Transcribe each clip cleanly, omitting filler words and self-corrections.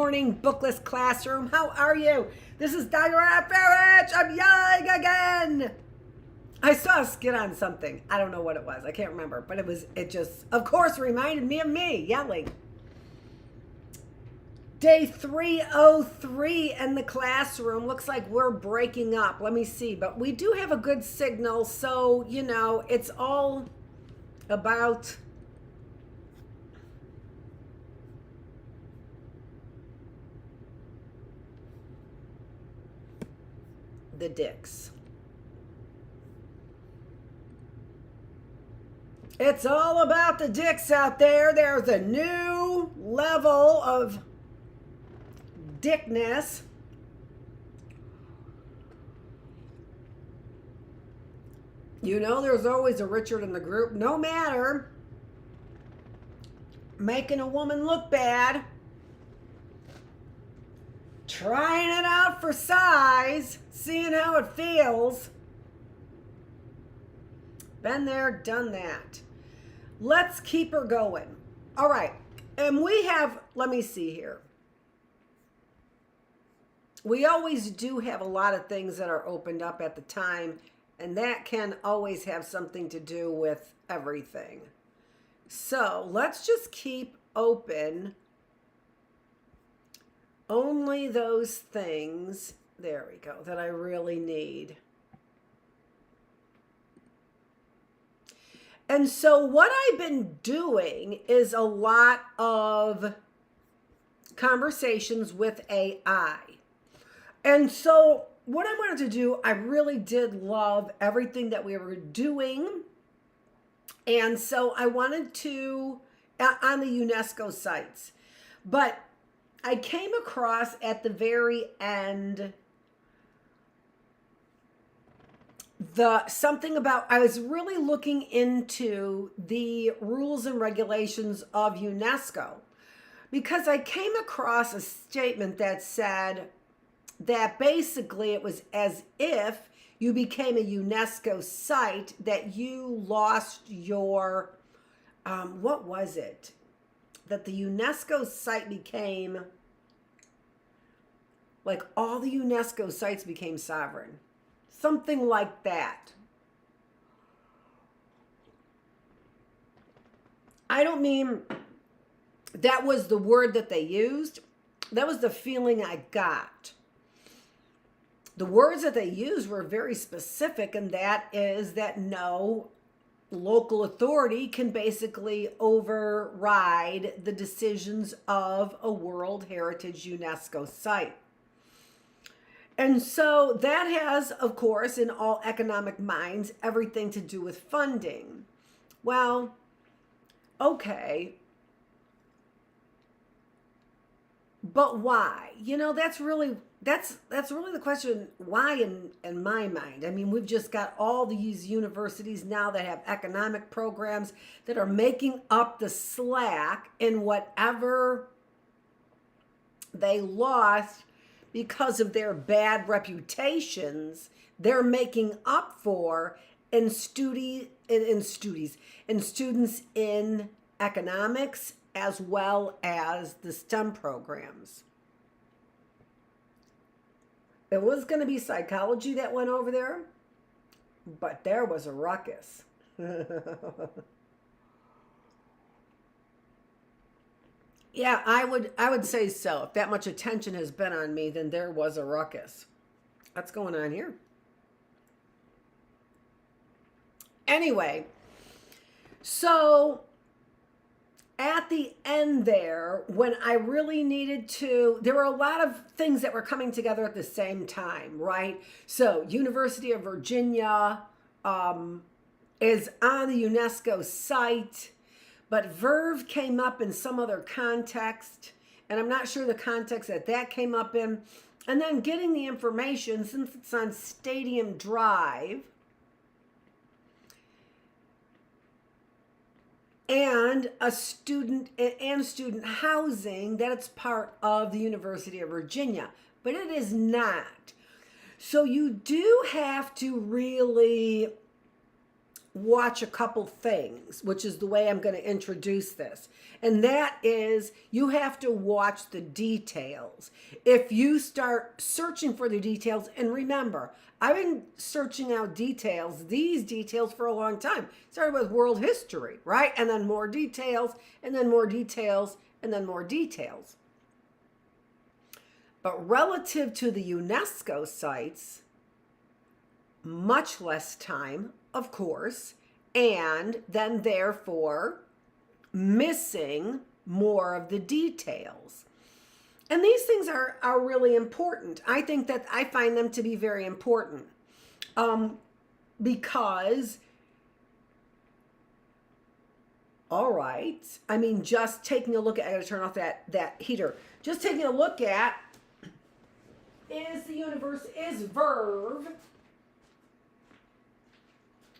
morning, Bookless classroom. How are you? This is Dr. Annette Feravich. I'm yelling again. I saw a skit on something. I don't know what it was. I can't remember, but it just, of course, reminded me of me yelling. Day 303 in the classroom. Looks like we're breaking up. Let me see. But we do have a good signal. So, it's all about the dicks. It's all about the dicks out there. There's a new level of dickness. There's always a Richard in the group, no matter. Making a woman look bad. Trying it out for size. Seeing how it feels. Been there, done that. Let's keep her going. All right. And we have, let me see here. We always do have a lot of things that are opened up at the time, and that can always have something to do with everything. So let's just keep open only those things, there we go, that I really need. And so what I've been doing is a lot of conversations with AI. And so what I wanted to do, I really did love everything that we were doing. And so I wanted to, on the UNESCO sites, but I came across at the very end something about, I was really looking into the rules and regulations of UNESCO, because I came across a statement that said that basically it was as if you became a UNESCO site, that you lost your, what was it? That the UNESCO site became, like all the UNESCO sites became sovereign. Something like that. I don't mean that was the word that they used. That was the feeling I got. The words that they used were very specific, and that is that no local authority can basically override the decisions of a World Heritage UNESCO site. And so that has, of course, in all economic minds, everything to do with funding. Well, okay. But why? That's really the question. Why in my mind? I mean, we've just got all these universities now that have economic programs that are making up the slack in whatever they lost because of their bad reputations. They're making up for in students in economics, as well as the STEM programs. It was going to be psychology that went over there, but there was a ruckus. Yeah, I would say so. If that much attention has been on me, then there was a ruckus. What's going on here? Anyway, so at the end there, when I really needed to, there were a lot of things that were coming together at the same time, right? So University of Virginia is on the UNESCO site, but Verve came up in some other context, and I'm not sure the context that came up in. And then getting the information, since it's on Stadium Drive, and student housing, that it's part of the University of Virginia, but it is not. So you do have to really watch a couple things, which is the way I'm going to introduce this. And that is, you have to watch the details. If you start searching for the details, and remember, I've been searching out these details for a long time. Started with world history, right? And then more details, and then more details, and then more details. But relative to the UNESCO sites, much less time, of course, and then therefore missing more of the details. And these things are really important. I think that I find them to be very important because, all right, I mean, just taking a look at, I gotta turn off that heater. Just taking a look at, is Verve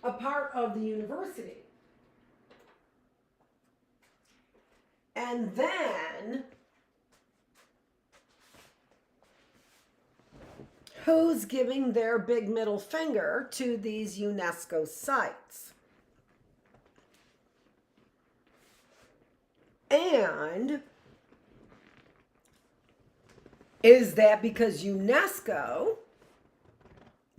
a part of the university? And then, who's giving their big middle finger to these UNESCO sites? And is that because UNESCO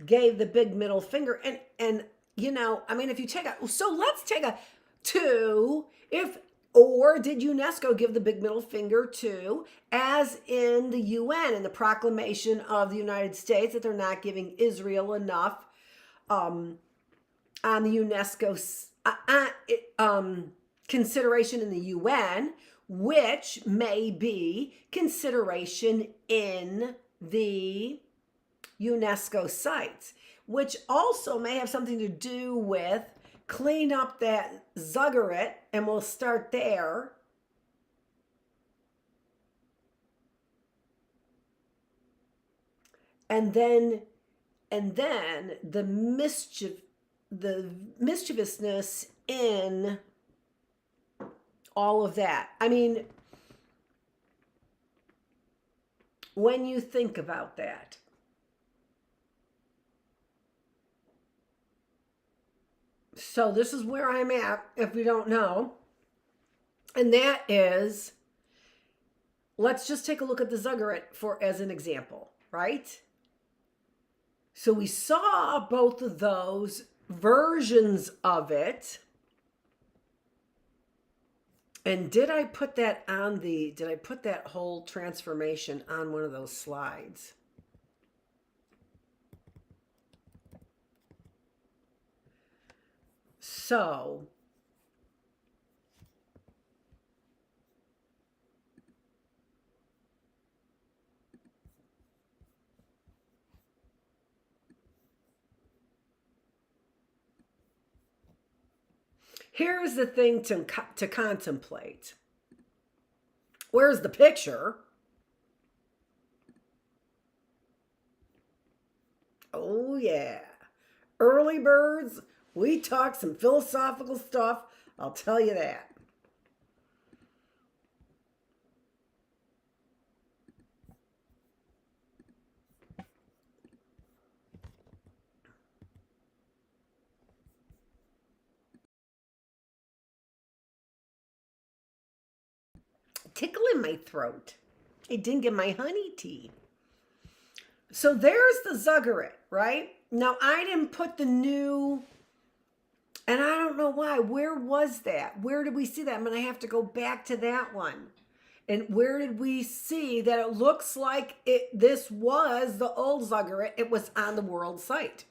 gave the big middle finger? And you know, I mean, if you take a, so let's take a to, or did UNESCO give the big middle finger to, as in the UN and the proclamation of the United States that they're not giving Israel enough on the UNESCO consideration in the UN, which may be consideration in the UNESCO sites, which also may have something to do with clean up that zuggerette, and we'll start there. And then the mischievousness in all of that. I mean, when you think about that, so this is where I'm at, if we don't know. And that is, let's just take a look at the zuggerette as an example, right? So we saw both of those versions of it. And did I put that whole transformation on one of those slides? So, here's the thing to contemplate. Where's the picture? Oh yeah. Early birds, we talk some philosophical stuff, I'll tell you that. Tickle in my throat. I didn't get my honey tea. So there's the zuggerette, right? Now I didn't put the new, and I don't know why. Where was that? Where did we see that? I'm going to have to go back to that one. And where did we see that it looks like this was the old zuggerette? It was on the world site.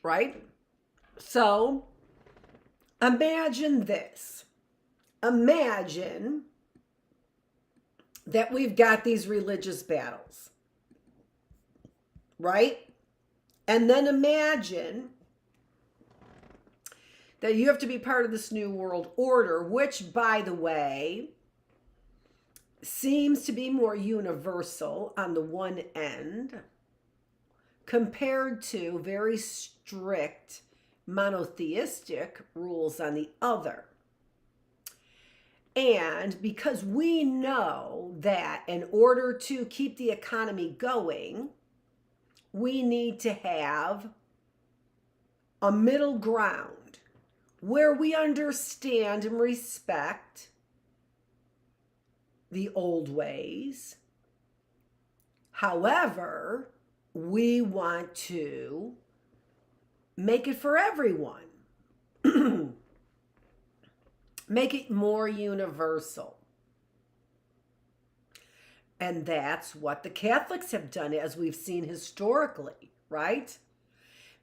Right? So imagine this. Imagine that we've got these religious battles, right? And then imagine that you have to be part of this new world order, which, by the way, seems to be more universal on the one end compared to very strict monotheistic rules on the other. And because we know that in order to keep the economy going, we need to have a middle ground where we understand and respect the old ways. However, we want to make it for everyone. Make it more universal. And that's what the Catholics have done, as we've seen historically, right?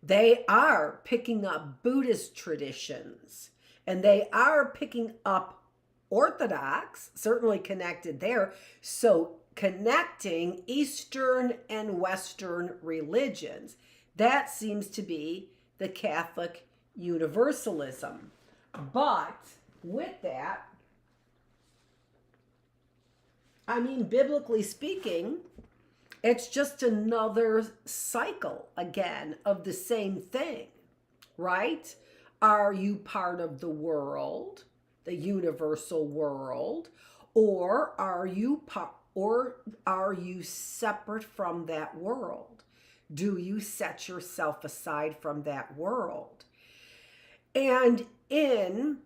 They are picking up Buddhist traditions, and they are picking up Orthodox, certainly connected there. So connecting Eastern and Western religions, that seems to be the Catholic universalism. But with that, I mean, biblically speaking, it's just another cycle, again, of the same thing, right? Are you part of the world, the universal world, or are you separate from that world? Do you set yourself aside from that world? And in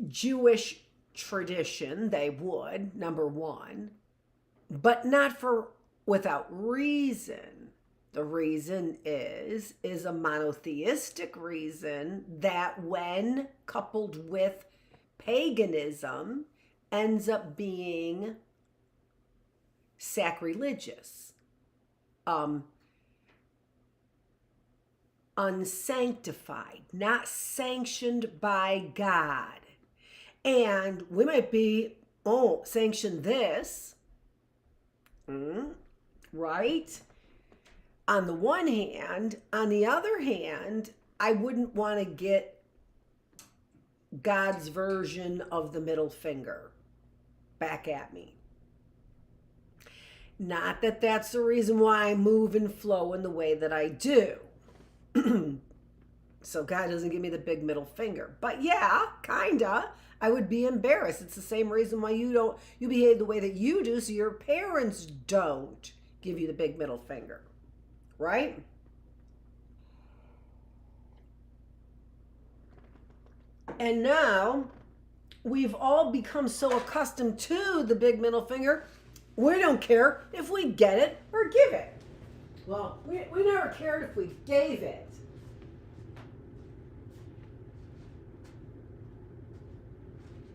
Jewish tradition, they would, number one, but not for without reason. The reason is a monotheistic reason that, when coupled with paganism, ends up being sacrilegious, unsanctified, not sanctioned by God. And we might be, sanction this, right? On the one hand. On the other hand, I wouldn't want to get God's version of the middle finger back at me. Not that that's the reason why I move and flow in the way that I do. So God doesn't give me the big middle finger. But yeah, kinda. I would be embarrassed. It's the same reason why you behave the way that you do, so your parents don't give you the big middle finger. Right? And now we've all become so accustomed to the big middle finger, we don't care if we get it or give it. Well, we never cared if we gave it.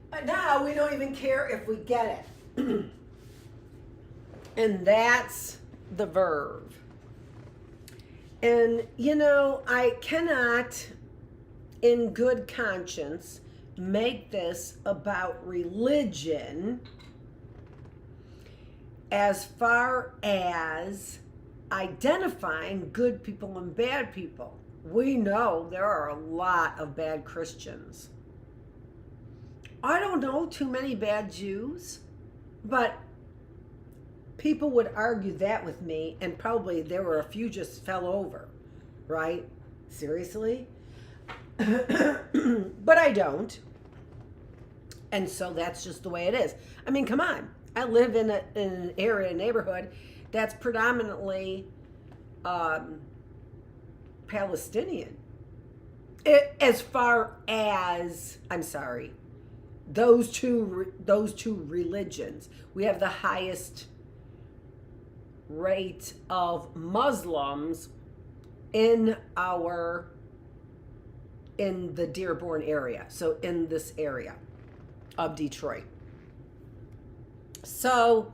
But now we don't even care if we get it. And that's the verve. And, I cannot, in good conscience, make this about religion as far as identifying good people and bad people. We know there are a lot of bad Christians. I don't know too many bad Jews, but people would argue that with me, and probably there were a few just fell over, right? Seriously? But I don't. And so that's just the way it is. I mean, come on. I live in an area, a neighborhood that's predominantly Palestinian. As far as, I'm sorry, those two religions. We have the highest rate of Muslims in the Dearborn area. So in this area of Detroit. So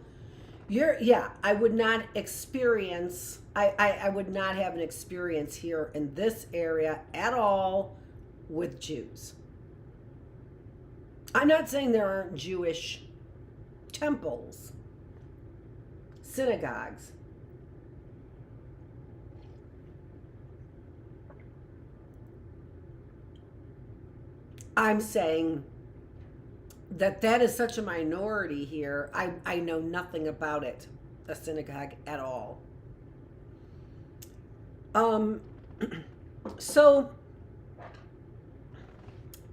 I would not experience, I would not have an experience here in this area at all with Jews. I'm not saying there aren't Jewish temples, synagogues. I'm saying that is such a minority here. I know nothing about it, a synagogue at all. So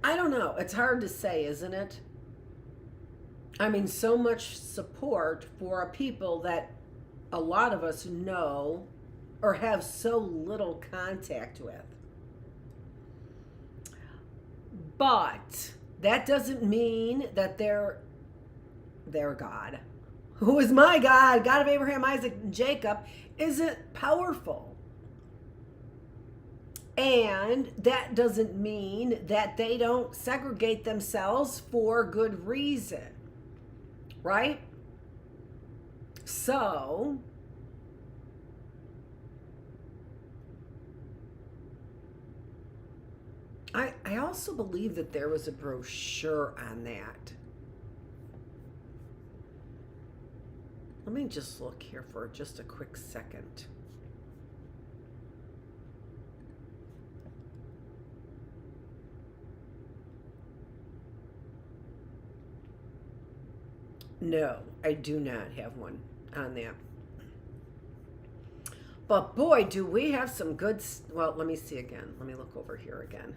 I don't know. It's hard to say, isn't it? I mean, so much support for a people that a lot of us know or have so little contact with. But that doesn't mean that their God, who is my God, God of Abraham, Isaac, and Jacob, isn't powerful. And that doesn't mean that they don't segregate themselves for good reason, right? So, I also believe that there was a brochure on that. Let me just look here for just a quick second. No, I do not have one on that. But boy, do we have some good, well, let me see again. Let me look over here again.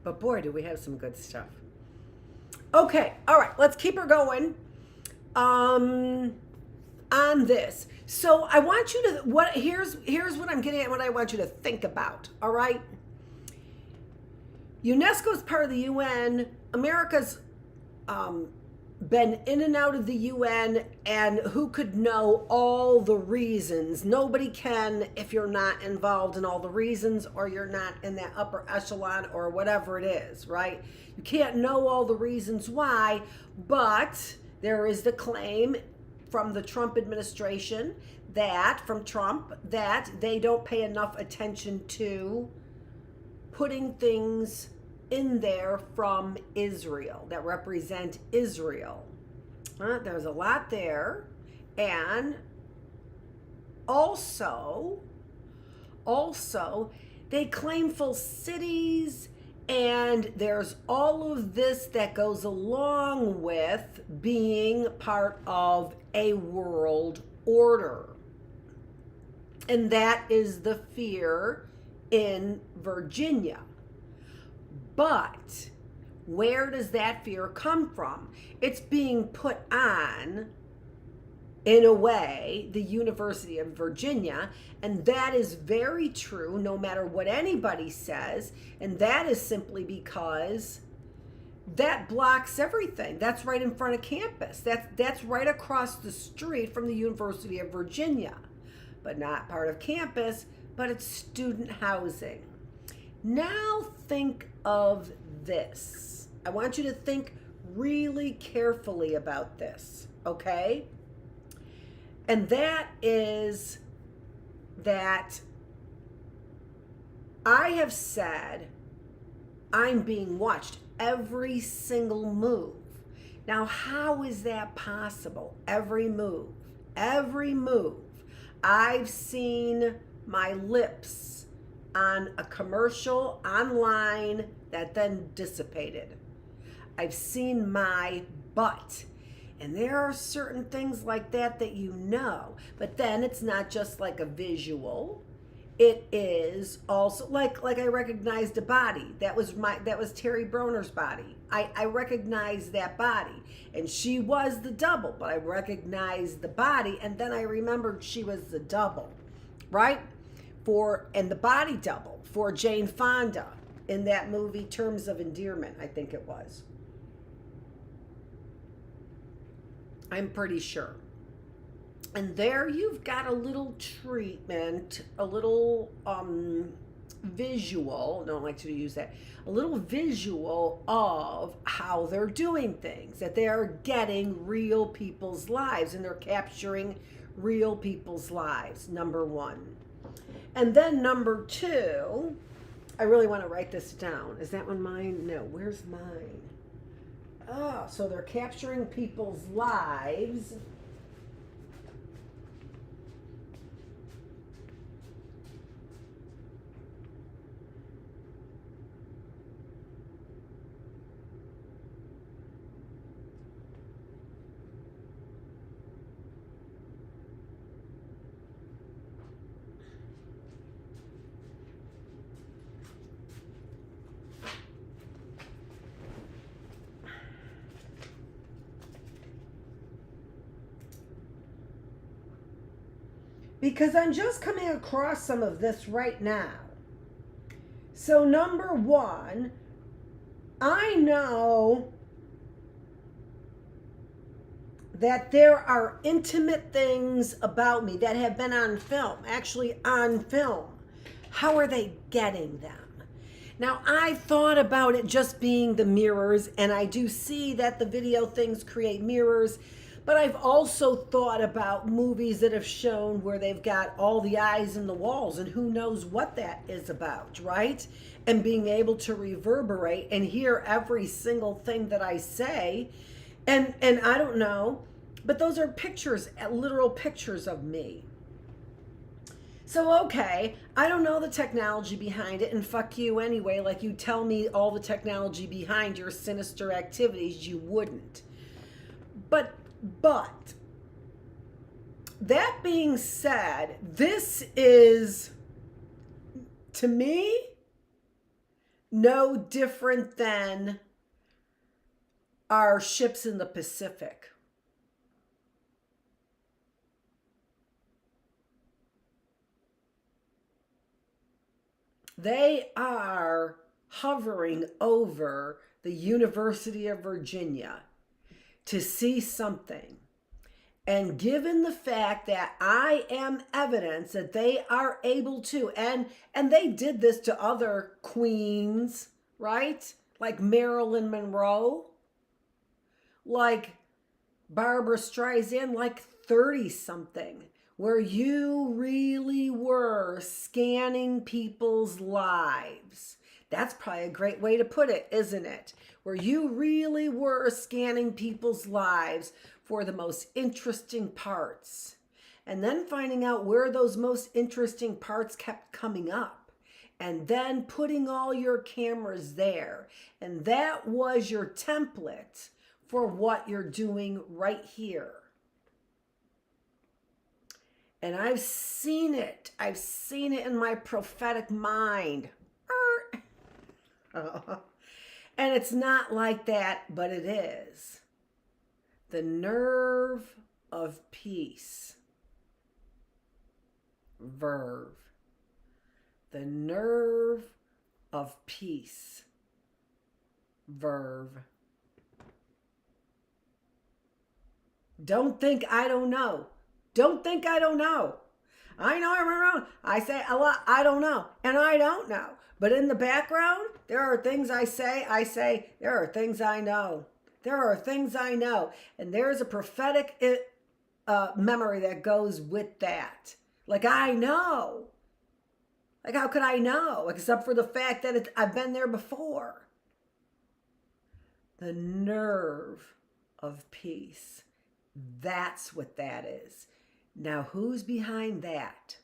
But boy, do we have some good stuff. Okay, all right, let's keep her going. On this. So I want you to here's what I'm getting at, what I want you to think about. All right. UNESCO is part of the UN. America's been in and out of the UN, and who could know all the reasons? Nobody can if you're not involved in all the reasons, or you're not in that upper echelon, or whatever it is, right? You can't know all the reasons why, but there is the claim from the Trump administration that they don't pay enough attention to putting things in there from Israel that represent Israel. There's a lot there. And also they claim full cities, and there's all of this that goes along with being part of a world order. And that is the fear in Virginia. But where does that fear come from? It's being put on, in a way, the University of Virginia, and that is very true no matter what anybody says, and that is simply because that blocks everything. That's right in front of campus. That's right across the street from the University of Virginia, but not part of campus, but it's student housing. Now think of this. I want you to think really carefully about this, okay? And that is that I have said I'm being watched every single move. Now, how is that possible? Every move. I've seen my lips on a commercial online that then dissipated. I've seen my butt. And there are certain things like that you know. But then it's not just like a visual. It is also like I recognized a body. That was Terry Broner's body. I recognized that body. And she was the double, but I recognized the body, and then I remembered she was the double. Right? And the body double for Jane Fonda in that movie Terms of Endearment, I think it was. I'm pretty sure. And there you've got a little treatment, a little visual, I don't like to use that, a little visual of how they're doing things, that they are getting real people's lives and they're capturing real people's lives, number one. And then number two, I really want to write this down. Is that one mine? No, where's mine? Oh, so they're capturing people's lives. because I'm just coming across some of this right now. So number one, I know that there are intimate things about me that have been on film, actually on film. How are they getting them? Now, I thought about it just being the mirrors, and I do see that the video things create mirrors, but I've also thought about movies that have shown where they've got all the eyes in the walls, and who knows what that is about, right? And being able to reverberate and hear every single thing that I say. And I don't know, but those are pictures, literal pictures of me. So, okay, I don't know the technology behind it, and fuck you anyway. Like, you tell me all the technology behind your sinister activities, you wouldn't. But, that being said, this is, to me, no different than our ships in the Pacific. They are hovering over the University of Virginia to see something. And given the fact that I am evidence that they are able to, and they did this to other queens, right? Like Marilyn Monroe, like Barbara Streisand, like 30 something, where you really were scanning people's lives. That's probably a great way to put it, isn't it? Where you really were scanning people's lives for the most interesting parts. And then finding out where those most interesting parts kept coming up. And then putting all your cameras there. And that was your template for what you're doing right here. And I've seen it. I've seen it in my prophetic mind. And it's not like that, but it is. The nerve of peace. Verve. The nerve of peace. Verve. Don't think I don't know. Don't think I don't know. I know I'm wrong. I say a lot. I don't know. And I don't know. But in the background, there are things I say, there are things I know. There are things I know. And there's a prophetic memory that goes with that. Like, I know. Like, how could I know? Except for the fact that I've been there before. The nerve of peace. That's what that is. Now, who's behind that?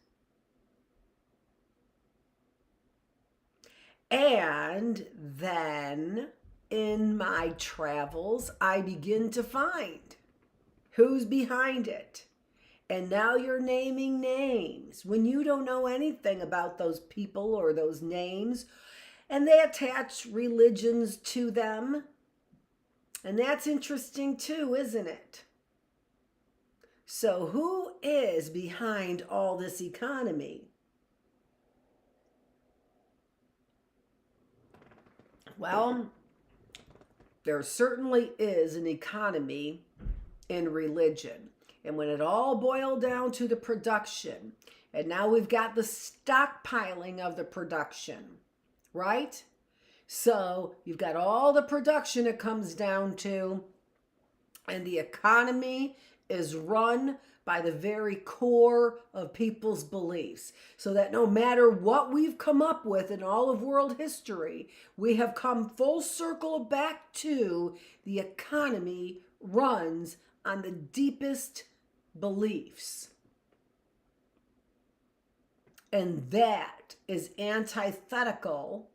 And then in my travels, I begin to find who's behind it. And now you're naming names when you don't know anything about those people or those names. And they attach religions to them. And that's interesting too, isn't it? So who is behind all this economy? Well, there certainly is an economy in religion. And when it all boiled down to the production, and now we've got the stockpiling of the production, right? So you've got all the production it comes down to, and the economy is run by the very core of people's beliefs. So that no matter what we've come up with in all of world history, we have come full circle back to the economy runs on the deepest beliefs. And that is antithetical.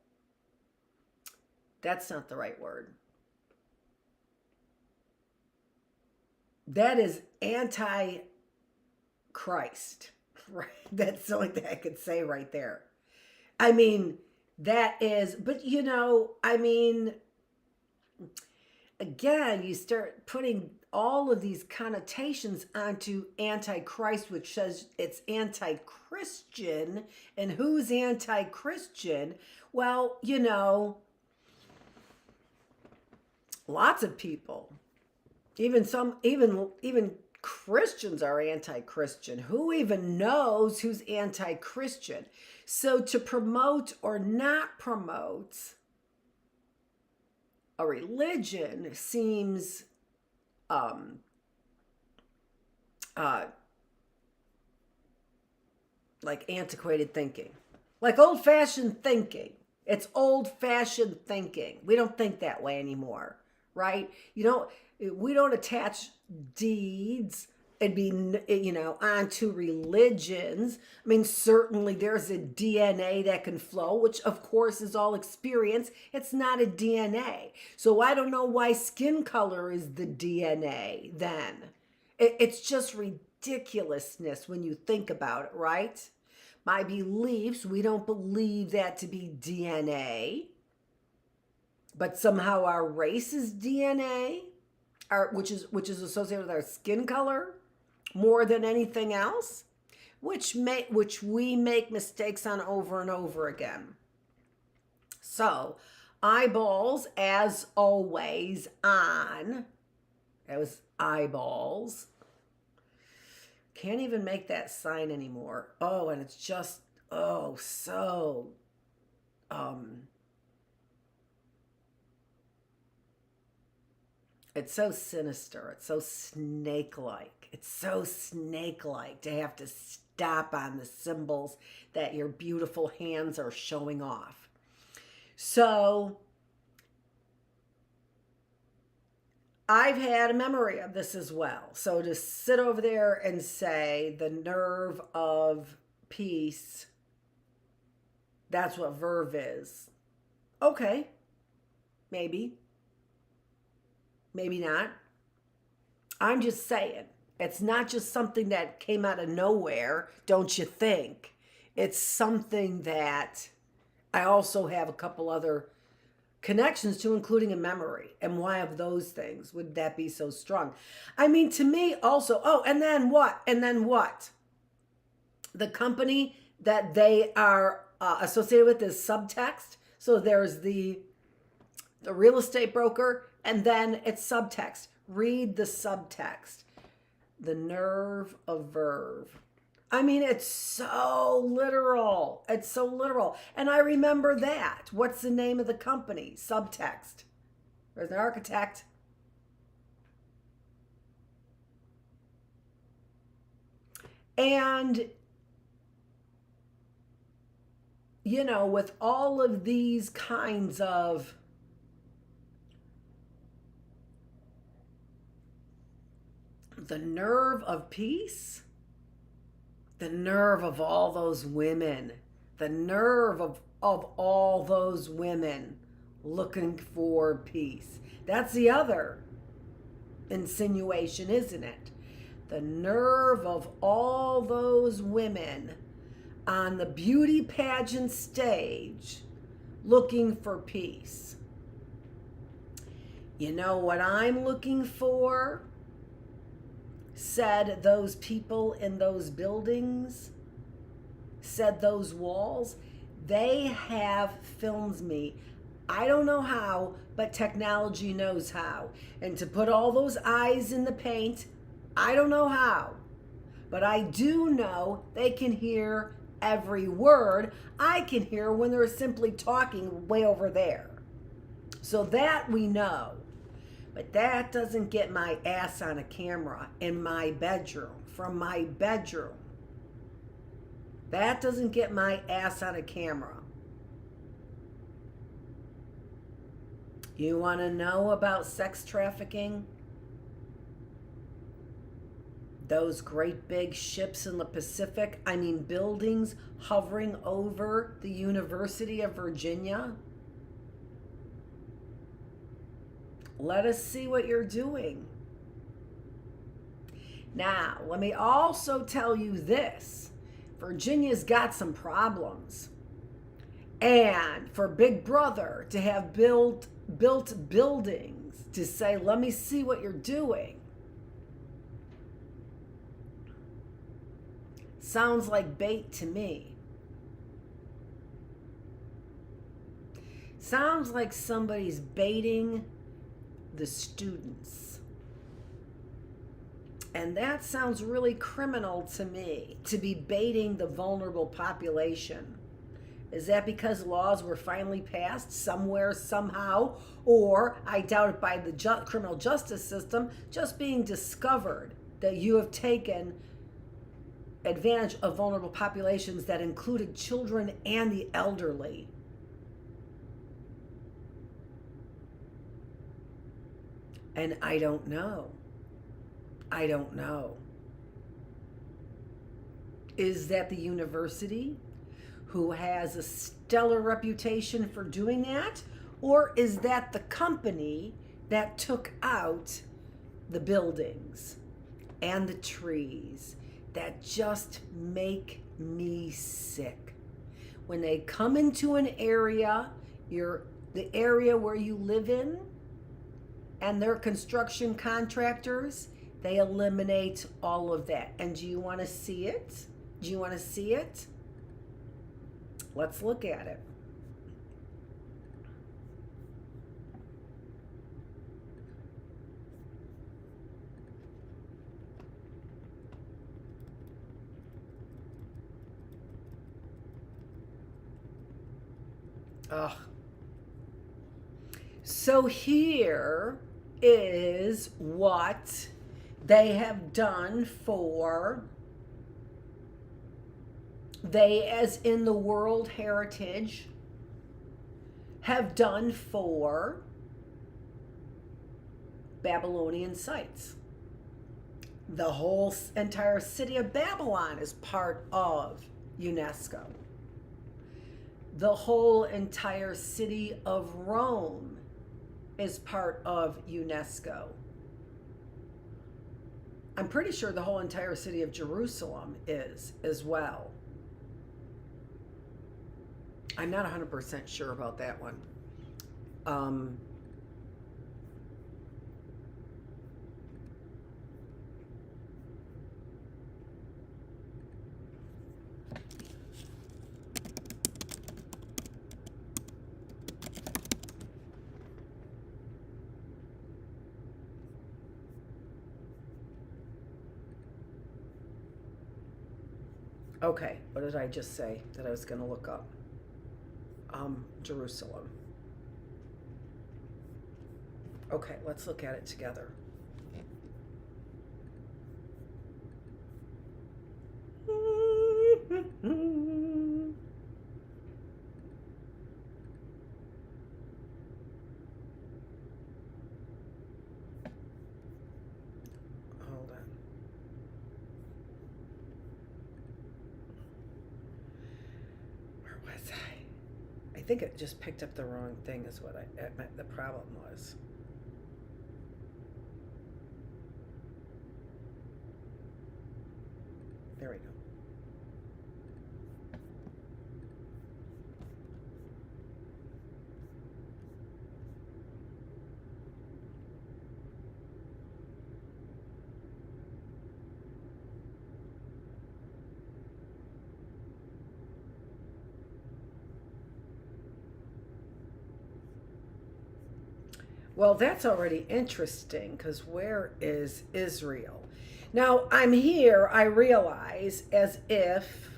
That's not the right word. That is anti-Christ, right? That's the only thing I could say right there. I mean, that is, but you know, I mean, again, you start putting all of these connotations onto antichrist, which says it's anti-Christian. And who's anti-Christian? Well, lots of people, even Christians are anti-Christian. Who even knows who's anti-Christian? So to promote or not promote a religion seems like antiquated thinking, like old-fashioned thinking. It's old-fashioned thinking. We don't think that way anymore, right? We don't attach deeds and onto religions. I mean, certainly there's a DNA that can flow, which of course is all experience. It's not a DNA. So I don't know why skin color is the DNA then. It's just ridiculousness when you think about it, right? My beliefs, we don't believe that to be DNA, but somehow our race is DNA, which is associated with our skin color more than anything else, which we make mistakes on over and over again. So, eyeballs, as always, on. That was eyeballs. Can't even make that sign anymore. Oh, and it's just, so, it's so sinister. It's so snake-like. It's so snake-like to have to stop on the symbols that your beautiful hands are showing off. So I've had a memory of this as well. So to sit over there and say the nerve of peace, that's what verve is. Okay, maybe. Maybe not. I'm just saying, it's not just something that came out of nowhere, don't you think? It's something that I also have a couple other connections to, including a memory. And why of those things would that be so strong? I mean, to me also, and then what? And then what? The company that they are associated with is Subtext. So there's the real estate broker, and then it's subtext. Read the subtext. The nerve of verve. I mean, it's so literal. It's so literal. And I remember that. What's the name of the company? Subtext. There's an architect. And, with all of these kinds of the nerve of peace, the nerve of all those women, the nerve of all those women looking for peace. That's the other insinuation, isn't it? The nerve of all those women on the beauty pageant stage looking for peace. You know what I'm looking for? Said those people in those buildings, said those walls. They have filmed me. I don't know how, but technology knows how. And to put all those eyes in the paint, I don't know how. But I do know they can hear every word I can hear when they're simply talking way over there. So that we know. But that doesn't get my ass on a camera in my bedroom, from my bedroom. That doesn't get my ass on a camera. You want to know about sex trafficking? Those great big ships in the Pacific, buildings hovering over the University of Virginia. Let us see what you're doing. Now, let me also tell you this. Virginia's got some problems. And for Big Brother to have built buildings to say, let me see what you're doing, sounds like bait to me. Sounds like somebody's baiting the students. And that sounds really criminal to me, to be baiting the vulnerable population. Is that because laws were finally passed somewhere, somehow, or, I doubt it, by the criminal justice system just being discovered that you have taken advantage of vulnerable populations that included children and the elderly? And I don't know. I don't know. Is that the university who has a stellar reputation for doing that? Or is that the company that took out the buildings and the trees that just make me sick? When they come into an area, the area where you live in, and they're construction contractors, they eliminate all of that. And do you want to see it? Do you want to see it? Let's look at it. Ugh. So here is what they have done for, they as in the World Heritage have done for Babylonian sites. The whole entire city of Babylon is part of UNESCO. The whole entire city of Rome is part of UNESCO. I'm pretty sure the whole entire city of Jerusalem is as well. I'm not 100% sure about that one. Okay, what did I just say that I was going to look up? Jerusalem. Okay, let's look at it together. Hold on. Where was I think it just picked up the wrong thing is what the problem was. There we go. Well, that's already interesting, because where is Israel? Now, I'm here, I realize, as if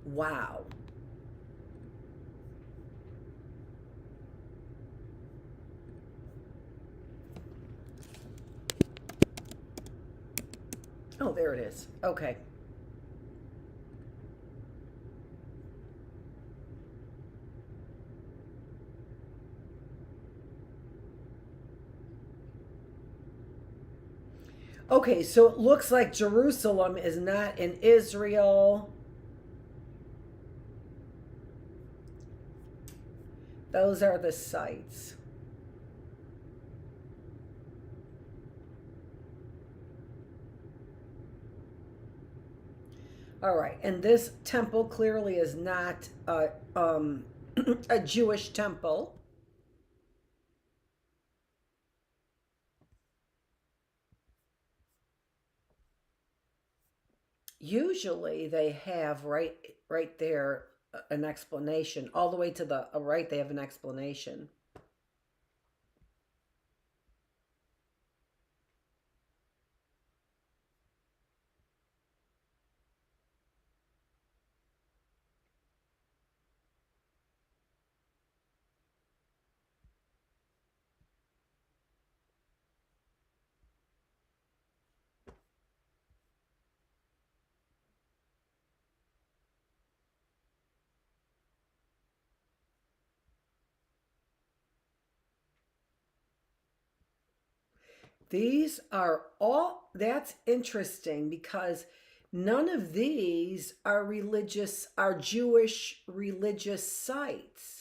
wow. Oh, there it is. Okay. Okay, so it looks like Jerusalem is not in Israel. Those are the sites. All right, and this temple clearly is not a Jewish temple. Usually they have right there an explanation. All the way to the right, they have an explanation. These are all, that's interesting because none of these are religious, are Jewish religious sites.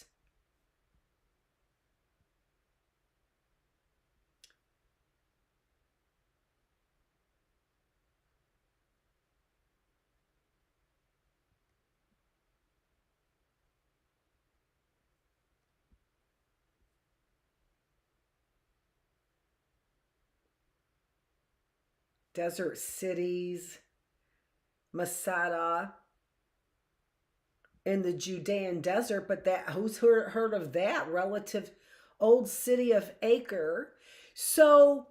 Desert cities, Masada in the Judean desert, but that who's heard of that relative old city of Acre? So,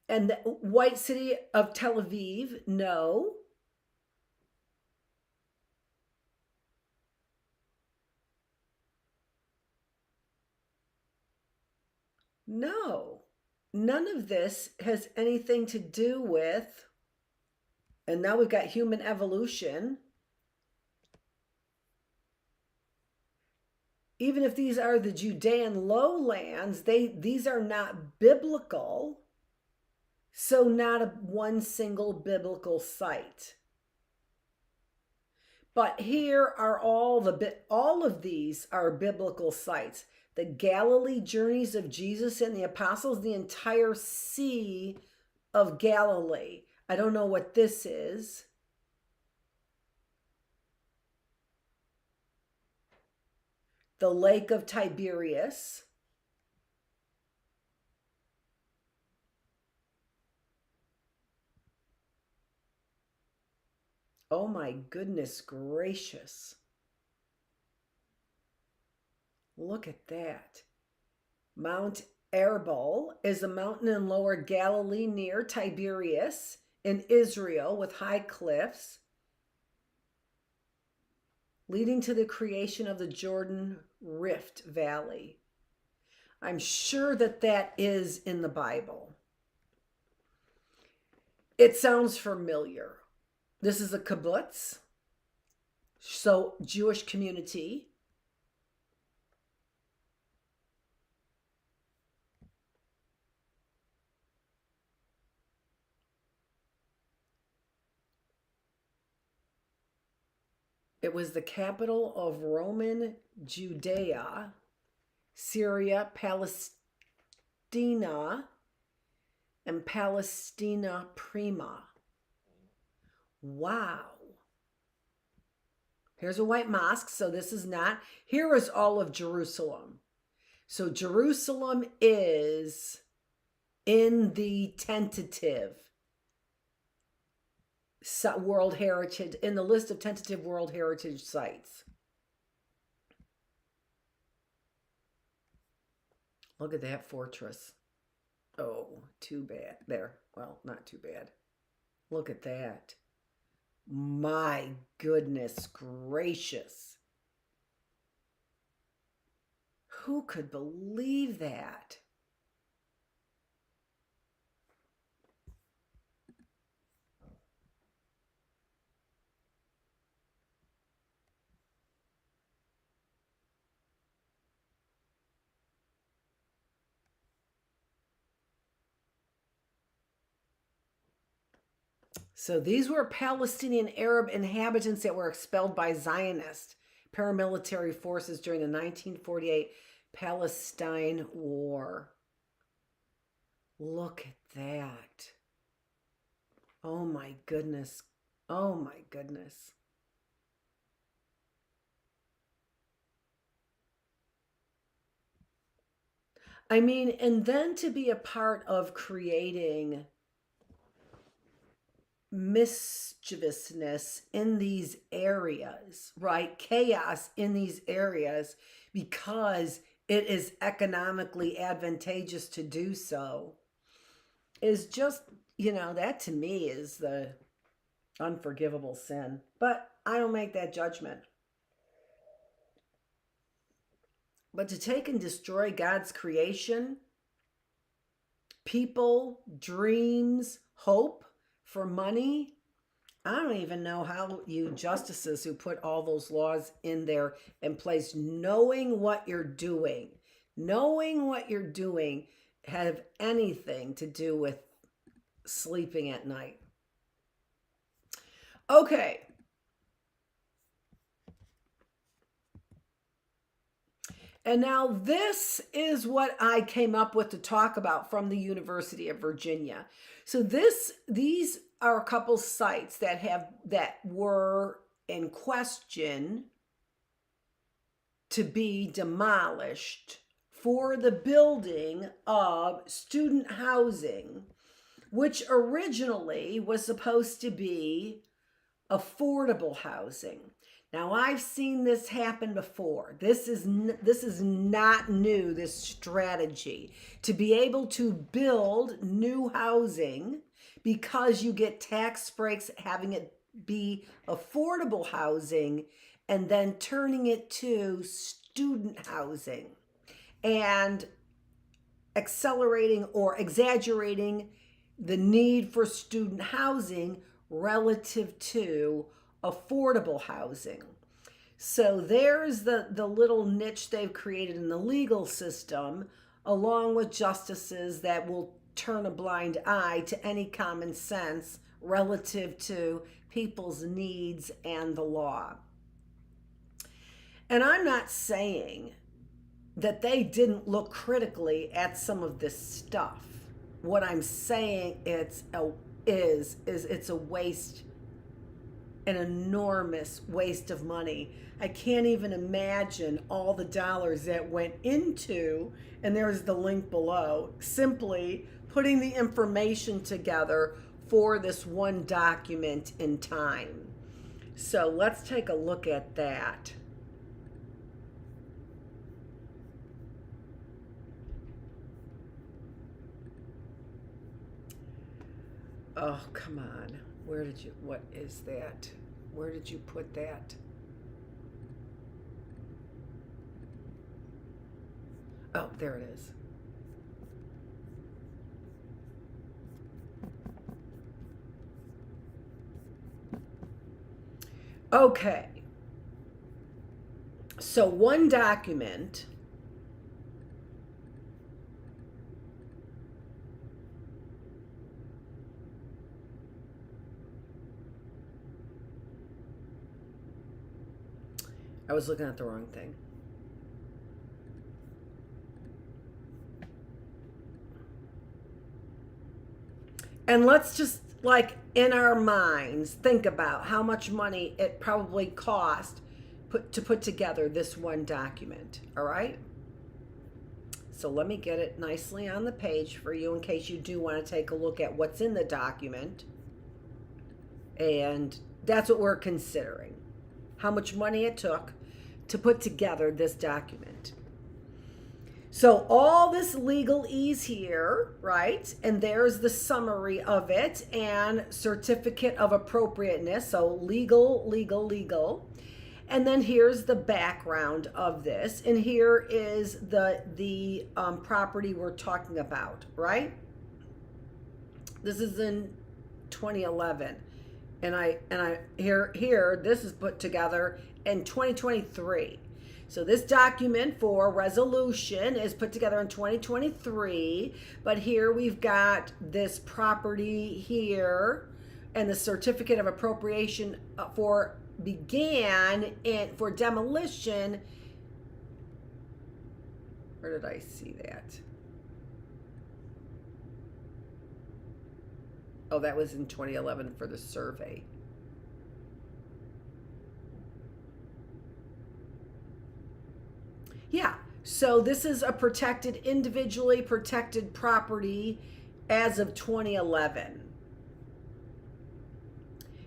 and the white city of Tel Aviv, no. No. None of this has anything to do with, and now we've got human evolution. Even if these are the Judean lowlands, these are not biblical. So not one single biblical site. But here are all of these are biblical sites. The Galilee journeys of Jesus and the apostles, the entire Sea of Galilee. I don't know what this is. The Lake of Tiberias. Oh my goodness gracious. Look at that. Mount Erbol is a mountain in Lower Galilee near Tiberias in Israel with high cliffs, leading to the creation of the Jordan Rift Valley. I'm sure that that is in the Bible. It sounds familiar. This is a kibbutz, so Jewish community. It was the capital of Roman Judea, Syria, Palestina, and Palestina Prima. Wow. Here's a white mosque, so this is not. Here is all of Jerusalem. So Jerusalem is in the tentative World Heritage, in the list of tentative World Heritage sites. Look at that fortress. Oh, too bad. There. Well, not too bad. Look at that. My goodness gracious. Who could believe that? So these were Palestinian Arab inhabitants that were expelled by Zionists paramilitary forces during the 1948 Palestine War. Look at that. Oh my goodness. Oh my goodness. I mean, and then to be a part of creating mischievousness in these areas, right? Chaos in these areas because it is economically advantageous to do so is just, that to me is the unforgivable sin. But I don't make that judgment. But to take and destroy God's creation, people, dreams, hope for money, I don't even know how you justices who put all those laws in there in place, knowing what you're doing, have anything to do with sleeping at night. Okay. And now this is what I came up with to talk about from the University of Virginia. So these are a couple sites that were in question to be demolished for the building of student housing, which originally was supposed to be affordable housing. Now, I've seen this happen before. This is not new, this strategy, to be able to build new housing because you get tax breaks having it be affordable housing and then turning it to student housing and accelerating or exaggerating the need for student housing relative to affordable housing. So there's the little niche they've created in the legal system, along with justices that will turn a blind eye to any common sense relative to people's needs and the law. And I'm not saying that they didn't look critically at some of this stuff. What I'm saying it's a waste, an enormous waste of money. I can't even imagine all the dollars that went into, and there's the link below, simply putting the information together for this one document in time. So let's take a look at that. Oh, come on. What is that? Where did you put that? Oh, there it is. Okay. So one document I was looking at the wrong thing. And let's just, like, in our minds, think about how much money it probably cost to put together this one document, all right? So let me get it nicely on the page for you in case you do want to take a look at what's in the document. And that's what we're considering, how much money it took to put together this document. So all this legalese here, right? And there's the summary of it and certificate of appropriateness. So legal. And then here's the background of this. And here is the property we're talking about, right? This is in 2011. And I here this is put together in 2023. So this document for resolution is put together in 2023, but here we've got this property here and the certificate of appropriation for began for demolition. Where did I see that? Oh, that was in 2011 for the survey. Yeah, so this is a protected, individually protected property as of 2011.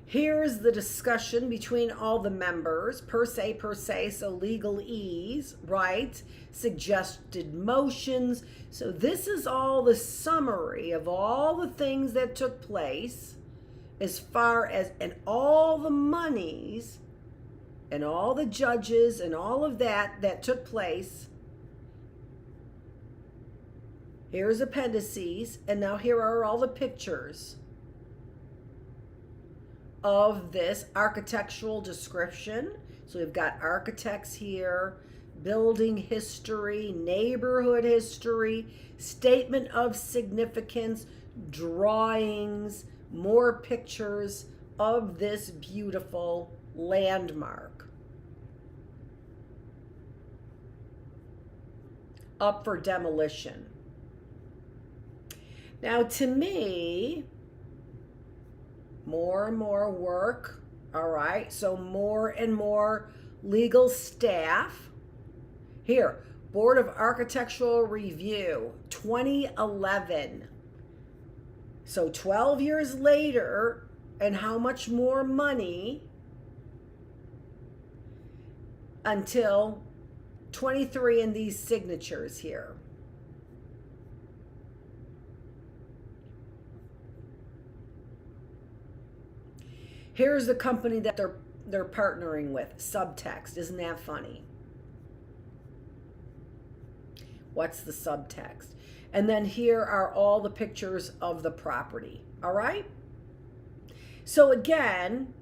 Here's the discussion between all the members, per se, so legalese, right? Suggested motions. So this is all the summary of all the things that took place as far as, and all the monies and all the judges and all of that took place. Here's appendices, and now here are all the pictures of this architectural description. So we've got architects here, building history, neighborhood history, statement of significance, drawings, more pictures of this beautiful landmark. Up for demolition. Now, to me, more and more work, all right? So more and more legal staff. Here, Board of Architectural Review, 2011. So 12 years later, and how much more money until 23 in these signatures here. Here's the company that they're partnering with, Subtext. Isn't that funny? What's the subtext? And then here are all the pictures of the property, all right? So again,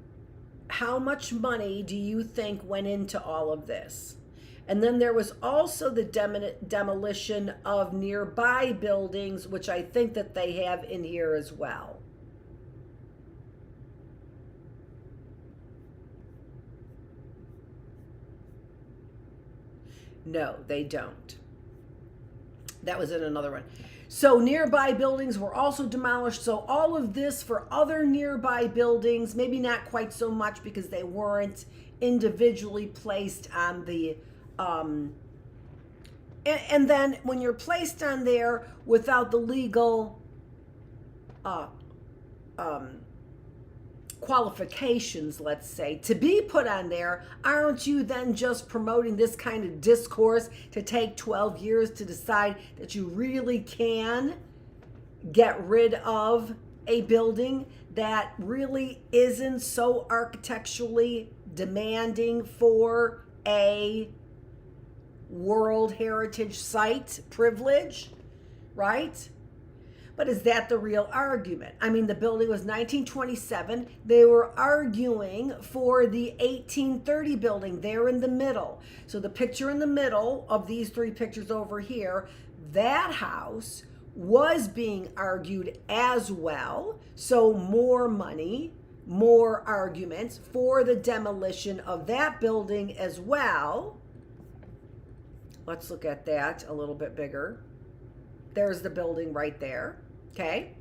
how much money do you think went into all of this? And then there was also the demolition of nearby buildings, which I think that they have in here as well. No, they don't. That was in another one. So nearby buildings were also demolished. So all of this for other nearby buildings, maybe not quite so much because they weren't individually placed on the, and then when you're placed on there without the legal qualifications, let's say, to be put on there, aren't you then just promoting this kind of discourse to take 12 years to decide that you really can get rid of a building that really isn't so architecturally demanding for a World Heritage Site privilege, right? But is that the real argument? I mean, the building was 1927. They were arguing for the 1830 building there in the middle. So the picture in the middle of these three pictures over here, that house was being argued as well. So more money, more arguments for the demolition of that building as well. Let's look at that a little bit bigger. There's the building right there. Okay,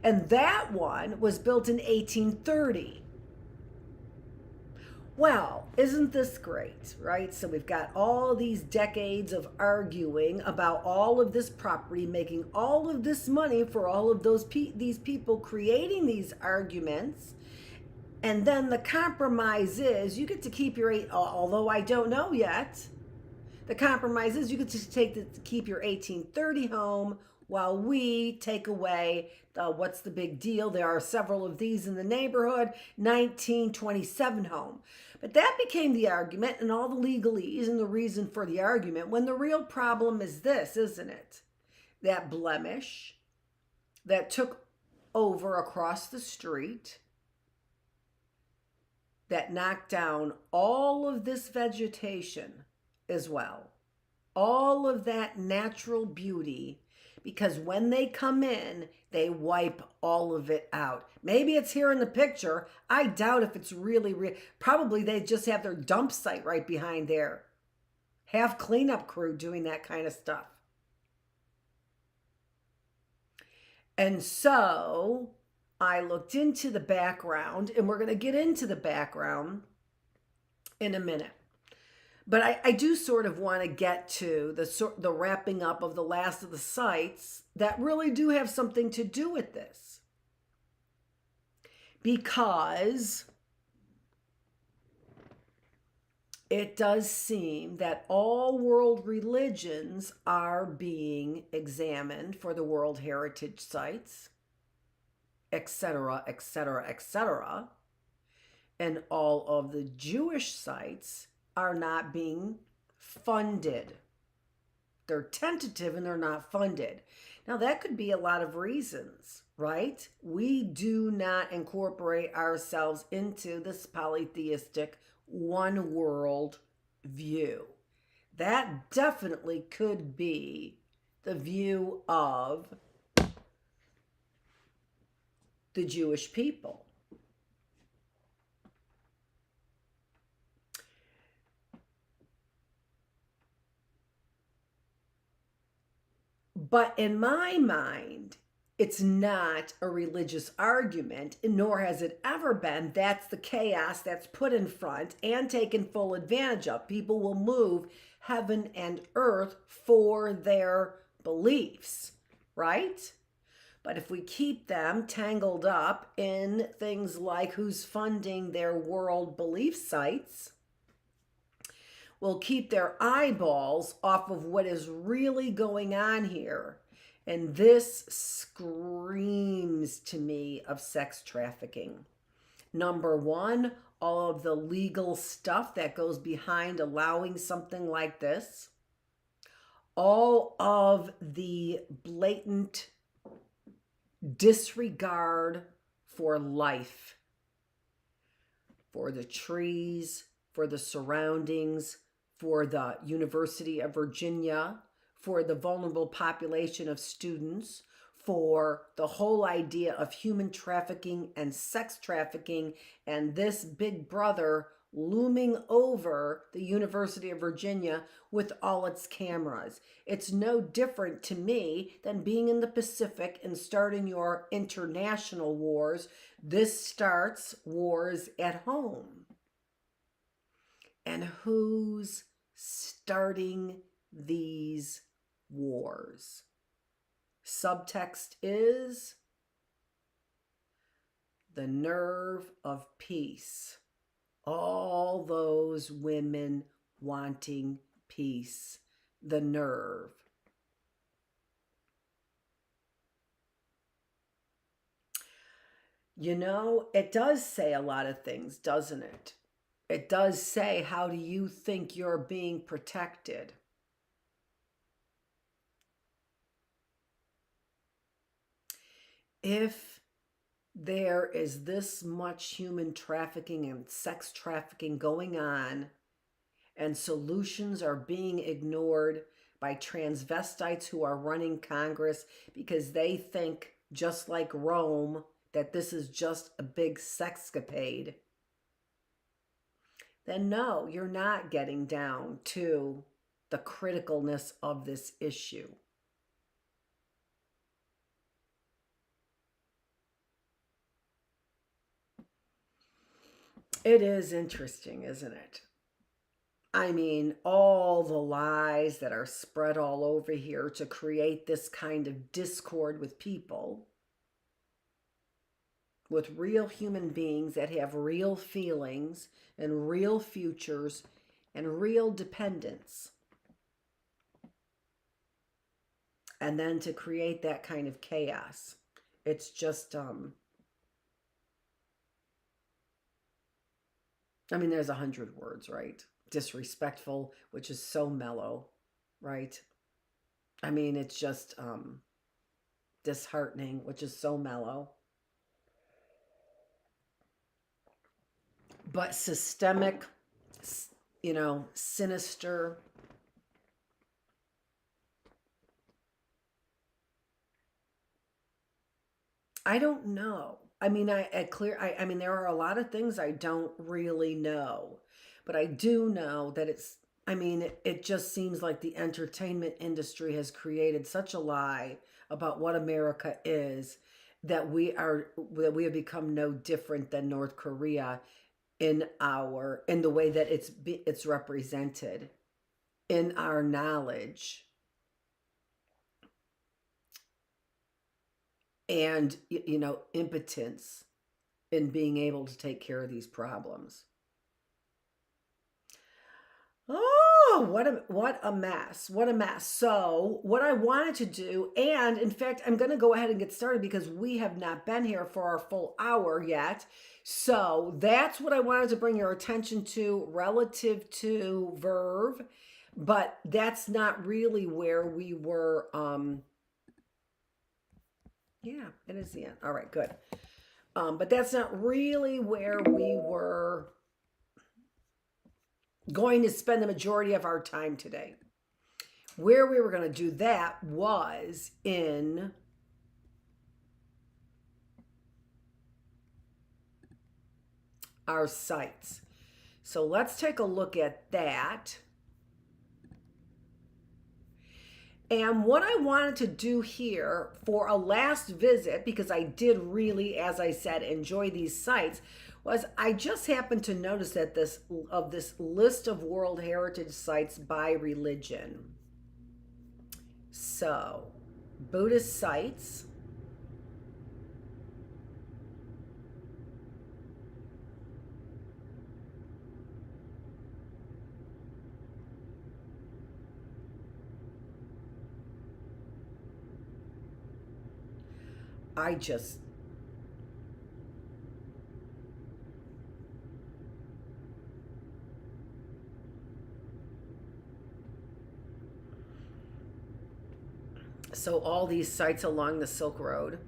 and that one was built in 1830. Well, isn't this great, right? So we've got all these decades of arguing about all of this property, making all of this money for all of these people creating these arguments. And then the compromise is you get to keep your, although I don't know yet, the compromise is you get to keep your 1830 home while we take away what's the big deal? There are several of these in the neighborhood, 1927 home. But that became the argument and all the legalese and the reason for the argument, when the real problem is this, isn't it? That blemish that took over across the street, that knocked down all of this vegetation as well. All of that natural beauty, because when they come in, they wipe all of it out. Maybe it's here in the picture. I doubt if it's really real. Probably they just have their dump site right behind there. Have cleanup crew doing that kind of stuff. And so I looked into the background, and we're going to get into the background in a minute. But I do sort of want to get to the wrapping up of the last of the sites that really do have something to do with this. Because it does seem that all world religions are being examined for the World Heritage Sites, etc., etc., etc. And all of the Jewish sites are not being funded. They're tentative and they're not funded. Now, that could be a lot of reasons, right? We do not incorporate ourselves into this polytheistic one world view. That definitely could be the view of the Jewish people. But in my mind, it's not a religious argument, nor has it ever been. That's the chaos that's put in front and taken full advantage of. People will move heaven and earth for their beliefs, right? But if we keep them tangled up in things like who's funding their world belief sites, will keep their eyeballs off of what is really going on here. And this screams to me of sex trafficking. Number one, all of the legal stuff that goes behind allowing something like this. All of the blatant disregard for life, for the trees, for the surroundings, for the University of Virginia, for the vulnerable population of students, for the whole idea of human trafficking and sex trafficking, and this big brother looming over the University of Virginia with all its cameras. It's no different to me than being in the Pacific and starting your international wars. This starts wars at home. And who's starting these wars? Subtext is the nerve of peace. All those women wanting peace. The nerve. You know, it does say a lot of things, doesn't it? It does say, how do you think you're being protected? If there is this much human trafficking and sex trafficking going on, and solutions are being ignored by transvestites who are running Congress because they think, just like Rome, that this is just a big sexcapade, then no, you're not getting down to the criticalness of this issue. It is interesting, isn't it? I mean, all the lies that are spread all over here to create this kind of discord with people, with real human beings that have real feelings and real futures and real dependence. And then to create that kind of chaos. It's just, I mean, there's 100 words, right? Disrespectful, which is so mellow, right? I mean, it's just disheartening, which is so mellow. But systemic, you know, sinister. I don't know. I mean, I mean, there are a lot of things I don't really know, but I do know that I mean, it just seems like the entertainment industry has created such a lie about what America is that we have become no different than North Korea in the way that it's represented in our knowledge and impotence in being able to take care of these problems. Oh, what a mess. What a mess. So, what I wanted to do, and in fact, I'm going to go ahead and get started because we have not been here for our full hour yet. So, that's what I wanted to bring your attention to relative to Verve, but that's not really where we were yeah, it is the end. All right, good. But that's not really where we were going to spend the majority of our time today. Where we were going to do that was in our sites. So let's take a look at that. And what I wanted to do here for a last visit, because I did really, as I said, enjoy these sites, was I just happened to notice that this list of World Heritage sites by religion. So, Buddhist sites. I just so all these sites along the Silk Road.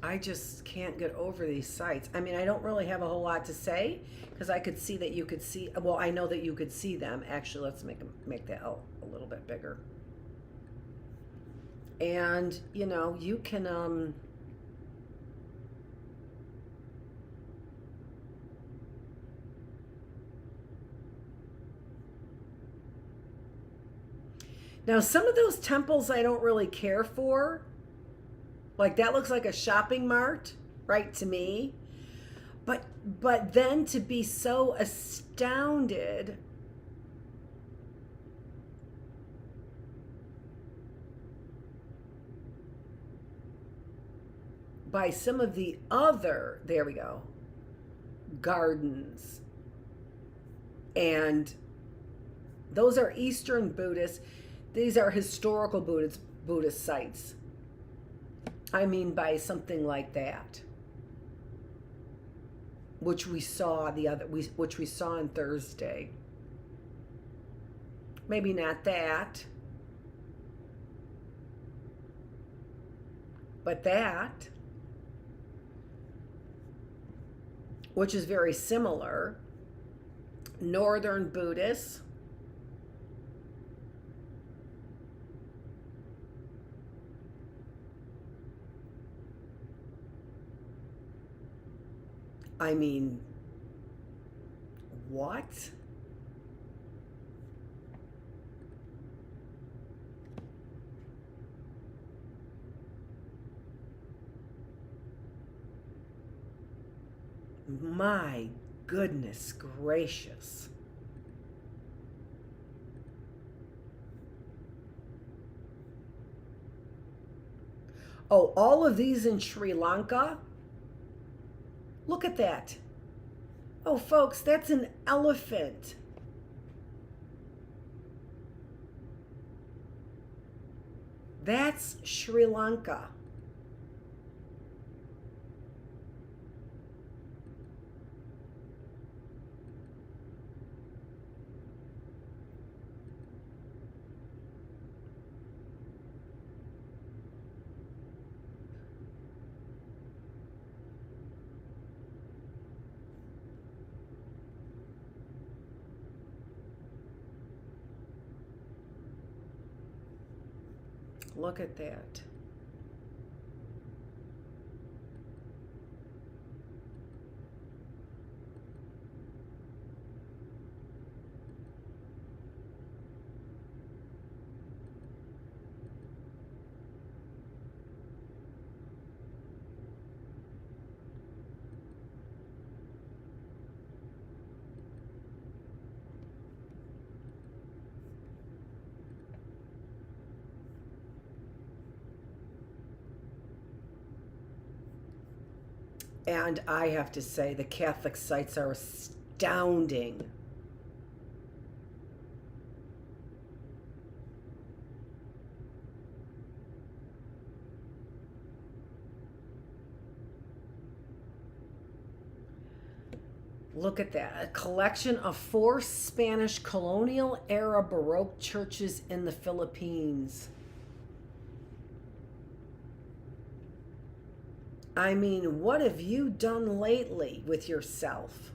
I just can't get over these sites. I mean, I don't really have a whole lot to say because I could see that you could see. Well, I know that you could see them. Actually, let's make that a little bit bigger. And you can now some of those temples I don't really care for. Like that looks like a shopping mart, right, to me. But then to be so astounded by some of the other, there we go, gardens. And those are Eastern Buddhist. These are historical Buddhist sites. I mean by something like that. Which we saw which we saw on Thursday. Maybe not that. But that, which is very similar. Northern Buddhists. I mean, what? My goodness gracious. Oh, all of these in Sri Lanka? Look at that. Oh, folks, that's an elephant. That's Sri Lanka. Look at that. And I have to say, the Catholic sites are astounding. Look at that. A collection of 4 Spanish colonial era Baroque churches in the Philippines. I mean, what have you done lately with yourself?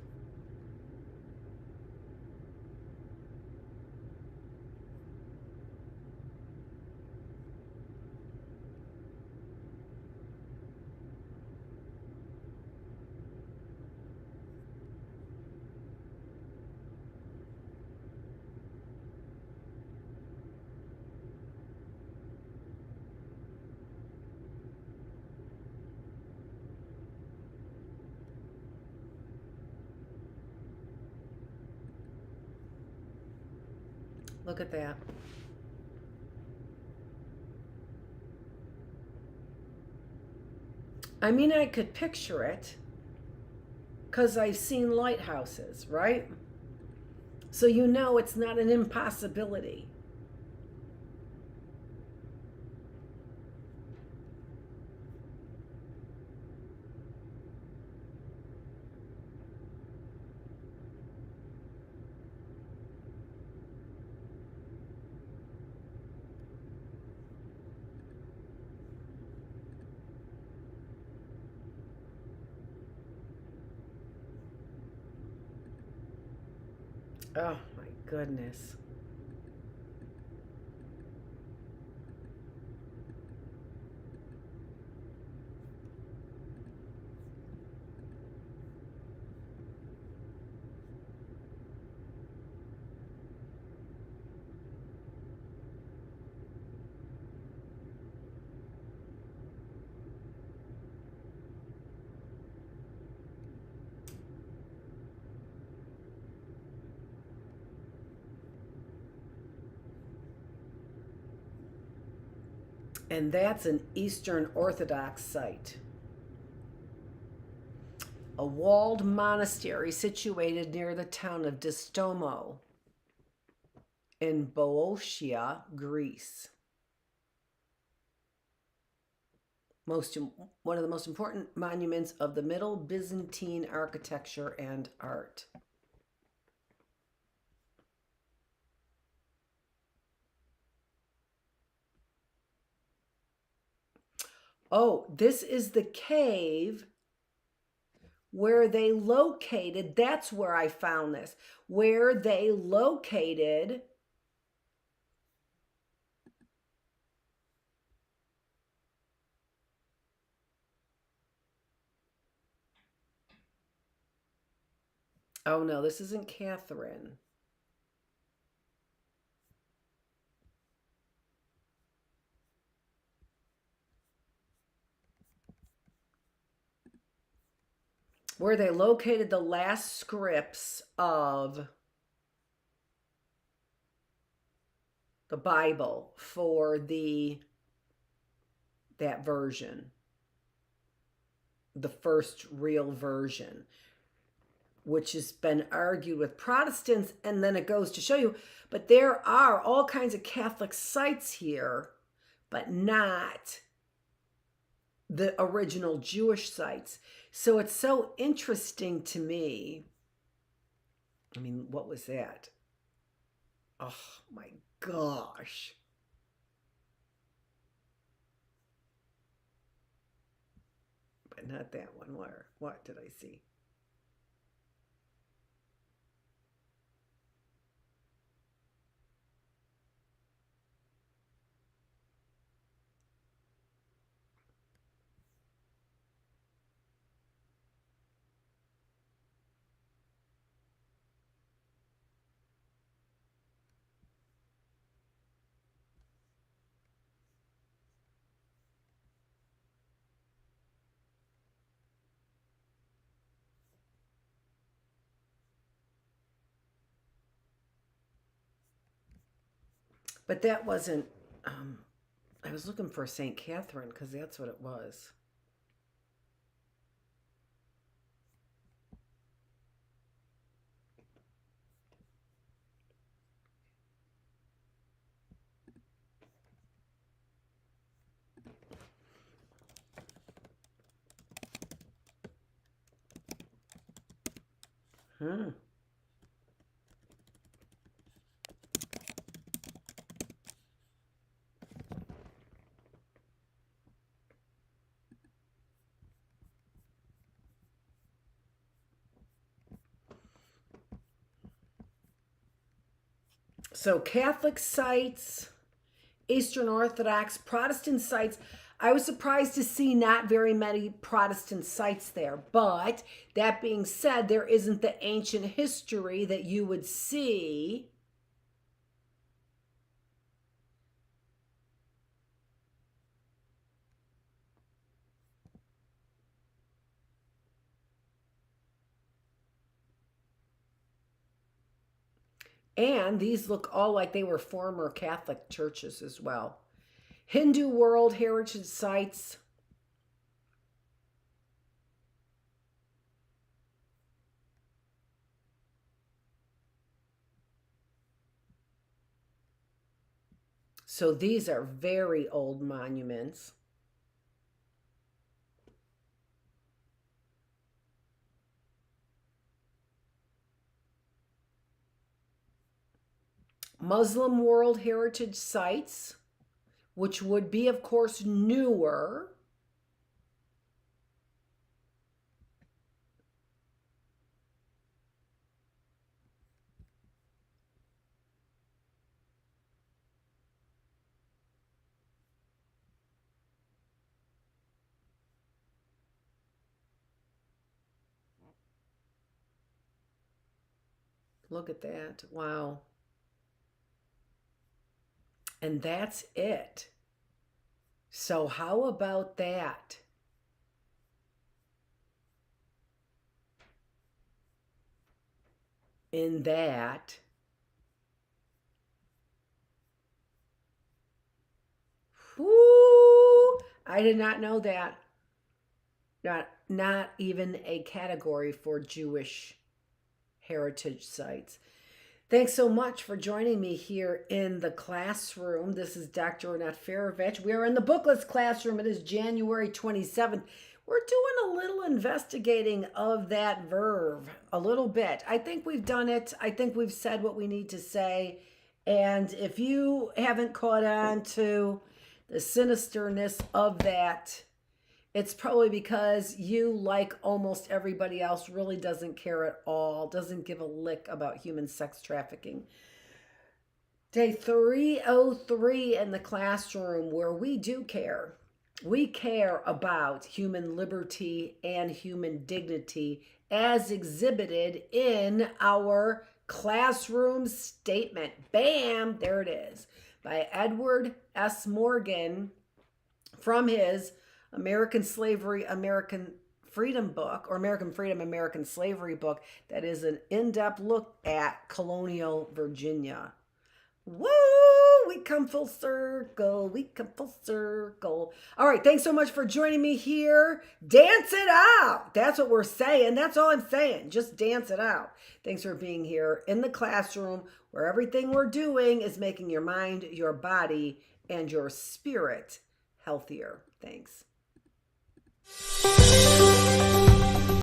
Look at that. I mean, I could picture it because I've seen lighthouses, right? So you know it's not an impossibility. Oh my goodness. And that's an Eastern Orthodox site. A walled monastery situated near the town of Distomo in Boeotia, Greece. One of the most important monuments of the Middle Byzantine architecture and art. Oh, this is the cave where they located, that's where I found this, where they located oh no, this isn't Catherine. Where they located the last scripts of the Bible for that version, the first real version, which has been argued with Protestants, and then it goes to show you, but there are all kinds of Catholic sites here, but not the original Jewish sites. So it's so interesting to me. I mean, what was that? Oh my gosh. But not that one. Where? What did I see? But that wasn't, I was looking for St. Catherine because that's what it was. Hmm. So Catholic sites, Eastern Orthodox, Protestant sites. I was surprised to see not very many Protestant sites there. But that being said, there isn't the ancient history that you would see. And these look all like they were former Catholic churches as well. Hindu World Heritage Sites. So these are very old monuments. Muslim World Heritage Sites, which would be, of course, newer. Look at that. Wow. And that's it. So, how about that? In that, whoo, I did not know that. Not even a category for Jewish heritage sites. Thanks so much for joining me here in the classroom. This is Dr. Annette Feravich. We are in the Bookless classroom. It is January 27th. We're doing a little investigating of that verb, a little bit. I think we've done it. I think we've said what we need to say. And if you haven't caught on to the sinisterness of that, it's probably because you, like almost everybody else, really doesn't care at all, doesn't give a lick about human sex trafficking. Day 303 in the classroom, where we do care. We care about human liberty and human dignity as exhibited in our classroom statement. Bam! There it is. By Edward S. Morgan from his American Slavery, American Freedom book, or American Freedom, American Slavery book, that is an in-depth look at colonial Virginia. Woo! We come full circle. We come full circle. All right. Thanks so much for joining me here. Dance it out. That's what we're saying. That's all I'm saying. Just dance it out. Thanks for being here in the classroom, where everything we're doing is making your mind, your body, and your spirit healthier. Thanks.